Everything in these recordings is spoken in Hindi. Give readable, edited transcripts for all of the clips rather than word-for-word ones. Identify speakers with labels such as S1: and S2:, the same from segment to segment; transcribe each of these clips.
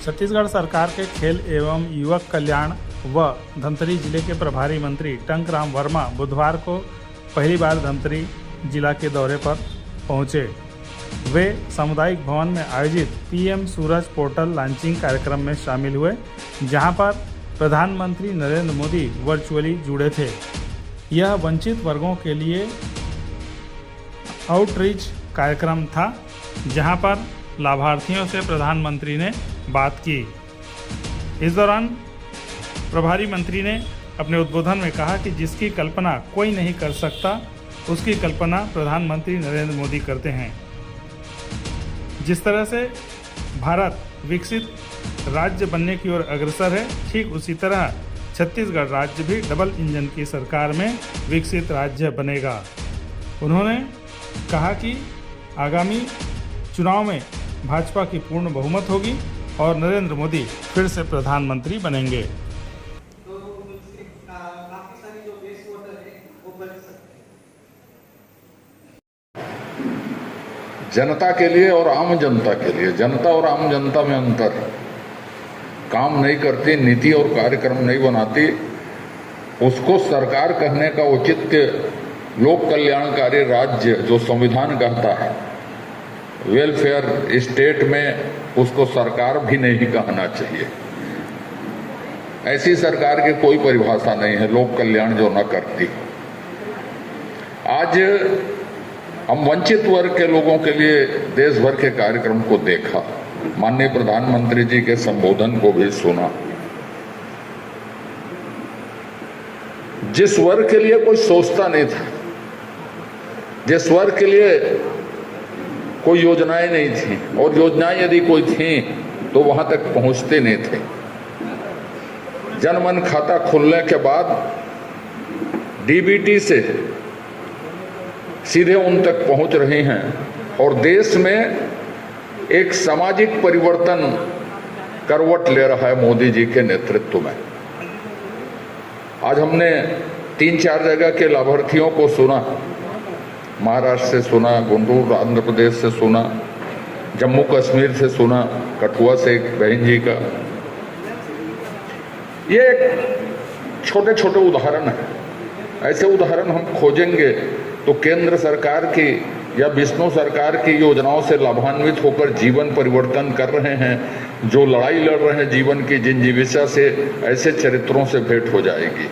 S1: छत्तीसगढ़ सरकार के खेल एवं युवक कल्याण व धमतरी जिले के प्रभारी मंत्री टंकराम वर्मा बुधवार को पहली बार धमतरी जिला के दौरे पर पहुंचे। वे सामुदायिक भवन में आयोजित पीएम सूरज पोर्टल लॉन्चिंग कार्यक्रम में शामिल हुए, जहां पर प्रधानमंत्री नरेंद्र मोदी वर्चुअली जुड़े थे। यह वंचित वर्गों के लिए आउटरीच कार्यक्रम था, जहां पर लाभार्थियों से प्रधानमंत्री ने बात की। इस दौरान प्रभारी मंत्री ने अपने उद्बोधन में कहा कि जिसकी कल्पना कोई नहीं कर सकता, उसकी कल्पना प्रधानमंत्री नरेंद्र मोदी करते हैं। जिस तरह से भारत विकसित राज्य बनने की ओर अग्रसर है, ठीक उसी तरह छत्तीसगढ़ राज्य भी डबल इंजन की सरकार में विकसित राज्य बनेगा। उन्होंने कहा कि आगामी चुनाव में भाजपा की पूर्ण बहुमत होगी और नरेंद्र मोदी फिर से प्रधानमंत्री बनेंगे।
S2: जनता के लिए और आम जनता के लिए, जनता और आम जनता में अंतर, काम नहीं करती, नीति और कार्यक्रम नहीं बनाती, उसको सरकार कहने का औचित्य लोक कल्याणकारी राज्य जो संविधान कहता है, वेलफेयर स्टेट में उसको सरकार भी नहीं कहना चाहिए। ऐसी सरकार की कोई परिभाषा नहीं है लोक कल्याण जो न करती। आज हम वंचित वर्ग के लोगों के लिए देश भर के कार्यक्रम को देखा, माननीय प्रधानमंत्री जी के संबोधन को भी सुना। जिस वर्ग के लिए कोई सोचता नहीं था, जिस वर्ग के लिए कोई योजनाएं नहीं थी, और योजनाएं यदि कोई थी तो वहां तक पहुंचते नहीं थे, जनमन खाता खुलने के बाद डीबीटी से सीधे उन तक पहुंच रहे हैं और देश में एक सामाजिक परिवर्तन करवट ले रहा है मोदी जी के नेतृत्व में। आज हमने 3-4 जगह के लाभार्थियों को सुना, महाराष्ट्र से सुना, गुंटूर आंध्र प्रदेश से सुना, जम्मू कश्मीर से सुना, कठुआ से एक बहन जी का। ये छोटे छोटे उदाहरण है। ऐसे उदाहरण हम खोजेंगे तो केंद्र सरकार की या विष्णु सरकार की योजनाओं से लाभान्वित होकर जीवन परिवर्तन कर रहे हैं, जो लड़ाई लड़ रहे हैं जीवन की जिंजीविषा से, ऐसे चरित्रों से भेंट हो जाएगी।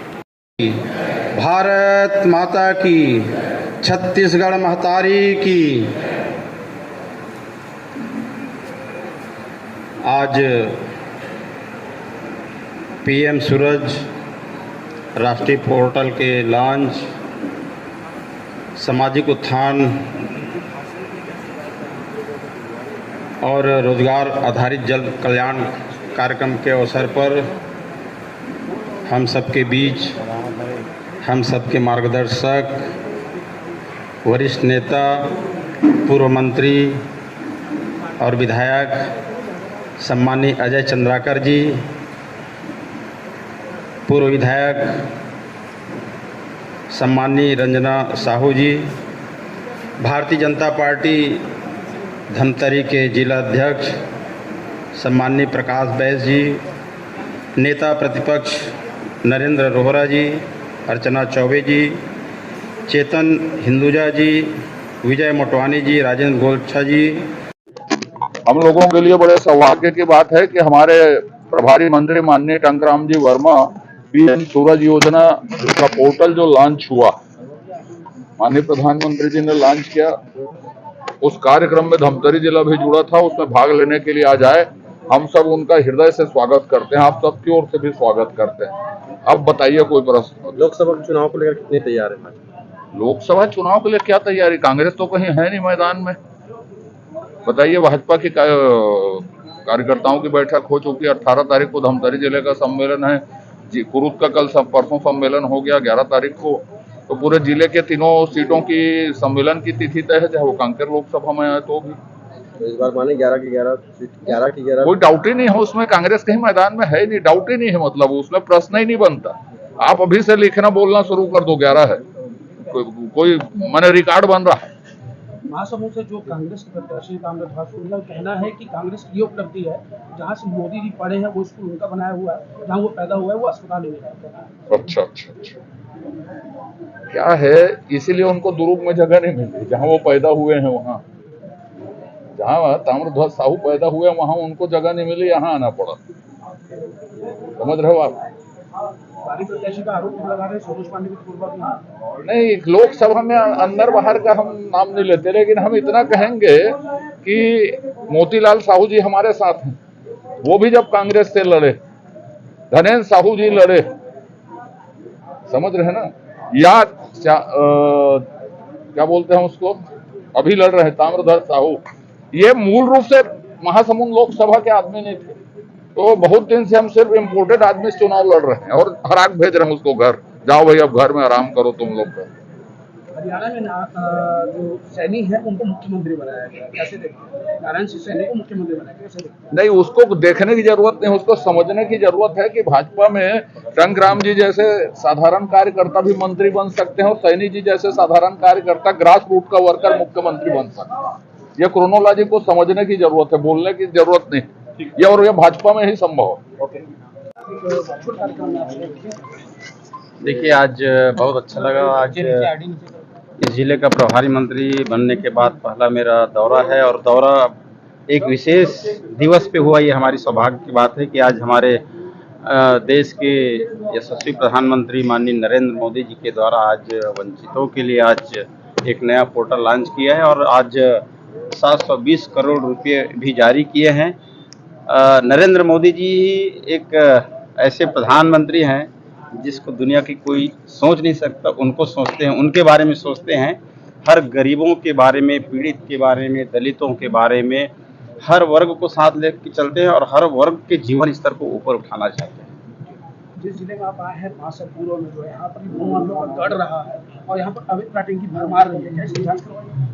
S3: भारत माता की, छत्तीसगढ़ महतारी की। आज पीएम सूरज राष्ट्रीय पोर्टल के लॉन्च, सामाजिक उत्थान और रोजगार आधारित जन कल्याण कार्यक्रम के अवसर पर हम सबके बीच, हम सबके मार्गदर्शक, वरिष्ठ नेता, पूर्व मंत्री और विधायक सम्मानीय अजय चंद्राकर जी, पूर्व विधायक सम्मानीय रंजना साहू जी, भारतीय जनता पार्टी धमतरी के जिला अध्यक्ष सम्मानीय प्रकाश बैस जी, नेता प्रतिपक्ष नरेंद्र रोहरा जी, अर्चना चौबे जी, चेतन हिंदुजा जी, विजय मोटवानी जी, राजेंद्र गोलछा जी।
S2: हम लोगों के लिए बड़े सौभाग्य की बात है कि हमारे प्रभारी मंत्री माननीय टंकराम जी वर्मा पीएम सूरज योजना का पोर्टल जो लॉन्च हुआ, माननीय प्रधानमंत्री जी ने लॉन्च किया, उस कार्यक्रम में धमतरी जिला भी जुड़ा था। उसमें भाग लेने के लिए आज आए। हम सब उनका हृदय से स्वागत करते हैं, आप सबकी ओर से भी स्वागत करते हैं। अब बताइए कोई प्रश्न।
S3: लोकसभा चुनाव को लेकर कितने तैयार है?
S2: लोकसभा चुनाव के लिए क्या तैयारी? कांग्रेस तो कहीं है नहीं मैदान में। बताइए, भाजपा की कार्यकर्ताओं की बैठक हो चुकी है। 18 तारीख को धमतरी जिले का सम्मेलन है, कुरुद का कल परसों सम्मेलन हो गया 11 तारीख को। तो पूरे जिले के 3 सीटों की सम्मेलन की तिथि तय है, चाहे वो कांकेर लोकसभा में आए तो भी।
S3: तो इस बार माने 11 की 11
S2: कोई डाउट ही नहीं है उसमें। कांग्रेस कहीं मैदान में है नहीं, डाउट ही नहीं है, मतलब उसमें प्रश्न ही नहीं बनता। आप अभी से लिखना बोलना शुरू कर दो, 11 है, कोई माने रिकॉर्ड बन रहा है।
S4: महासमुंद से जो कांग्रेस के प्रत्याशी ताम्रध्वज का कहना है कि कांग्रेस की ये उपलब्धि है, जहाँ से मोदी जी पढ़े हैं वो स्कूल उनका बनाया हुआ है, जहाँ वो पैदा हुआ है वो अस्पताल नहीं है।
S2: अच्छा अच्छा अच्छा, क्या है, इसीलिए उनको दुर्ग में जगह नहीं मिली जहाँ वो पैदा हुए हैं। वहाँ जहाँ ताम्रध्वज साहू पैदा हुए वहाँ उनको जगह नहीं मिली, यहाँ आना पड़ा। समझ रहे हो आप?
S4: भारी प्रत्याशी का आरोप लगा रहे सरोज पांडे की पूर्व
S2: नहीं, लोकसभा में अंदर बाहर का हम नाम नहीं लेते, लेकिन हम इतना कहेंगे कि मोतीलाल साहू जी हमारे साथ हैं। वो भी जब कांग्रेस से लड़े, धनेन्द्र साहू जी लड़े, समझ रहे हैं ना, या क्या बोलते हैं उसको, अभी लड़ रहे हैं ताम्रध्वज साहू। ये मूल रूप से महासमुंद लोकसभा के आदमी नहीं थे, तो बहुत दिन से हम सिर्फ इम्पोर्टेड आदमी से चुनाव लड़ रहे हैं और हराक भेज रहे हैं उसको घर, जाओ भाई अब घर में आराम करो तुम लोग का।
S4: हरियाणा में जो सैनी है उनको मुख्यमंत्री बनाया गया, कैसे देखते हैं? नारायण सिंह सैनी को मुख्यमंत्री बनाया गया, कैसे देखते हैं?
S2: नहीं, उसको देखने की जरूरत नहीं, उसको समझने की जरूरत है कि भाजपा में टंकराम जी जैसे साधारण कार्यकर्ता भी मंत्री बन सकते हैं और सैनी जी जैसे साधारण कार्यकर्ता ग्रास रूट का वर्कर मुख्यमंत्री बन सकते हैं। ये क्रोनोलॉजी को समझने की जरूरत है, बोलने की जरूरत नहीं। ये और ये भाजपा में ही संभव है।
S3: देखिए, आज बहुत अच्छा लगा। आज इस जिले का प्रभारी मंत्री बनने के बाद पहला मेरा दौरा है, और दौरा एक विशेष दिवस पे हुआ। ये हमारी सौभाग्य की बात है कि आज हमारे देश के यशस्वी प्रधानमंत्री माननीय नरेंद्र मोदी जी के द्वारा आज वंचितों के लिए आज एक नया पोर्टल लॉन्च किया है और आज 720 करोड़ रुपए भी जारी किए हैं। नरेंद्र मोदी जी एक ऐसे प्रधानमंत्री हैं जिसको दुनिया की कोई सोच नहीं सकता। उनको सोचते हैं, उनके बारे में सोचते हैं, हर गरीबों के बारे में, पीड़ित के बारे में, दलितों के बारे में, हर वर्ग को साथ लेकर चलते हैं और हर वर्ग के जीवन स्तर को ऊपर उठाना चाहते हैं।
S4: जिस जिले में आप आए हैं महासमुंद में जो है यहाँ पर मामलों का गढ़ रहा है और यहाँ पर अवैध प्लाटिंग की भरमार रही है, कैसे जांच करवाएंगे?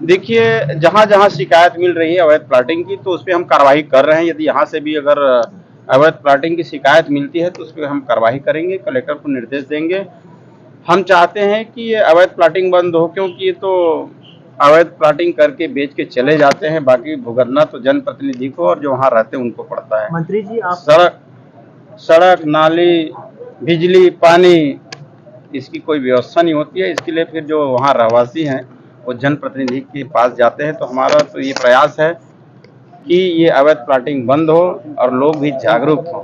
S3: देखिए, जहाँ जहाँ शिकायत मिल रही है अवैध प्लाटिंग की, तो उस पर हम कार्रवाई कर रहे हैं। यदि यहाँ से भी अगर अवैध प्लाटिंग की शिकायत मिलती है तो उस पर हम कार्रवाई करेंगे, कलेक्टर को निर्देश देंगे। हम चाहते हैं कि ये अवैध प्लाटिंग बंद हो, क्योंकि ये तो अवैध प्लाटिंग करके बेच के चले जाते हैं, बाकी भुगतना तो जनप्रतिनिधि को और जो वहाँ रहते हैं उनको पड़ता है।
S4: मंत्री जी, आप
S3: सड़क, नाली, बिजली, पानी, इसकी कोई व्यवस्था नहीं होती है। इसके लिए फिर जो वहाँ रहवासी हैं वो जनप्रतिनिधि के पास जाते हैं। तो हमारा तो ये प्रयास है कि ये अवैध प्लाटिंग बंद हो और लोग भी जागरूक हों।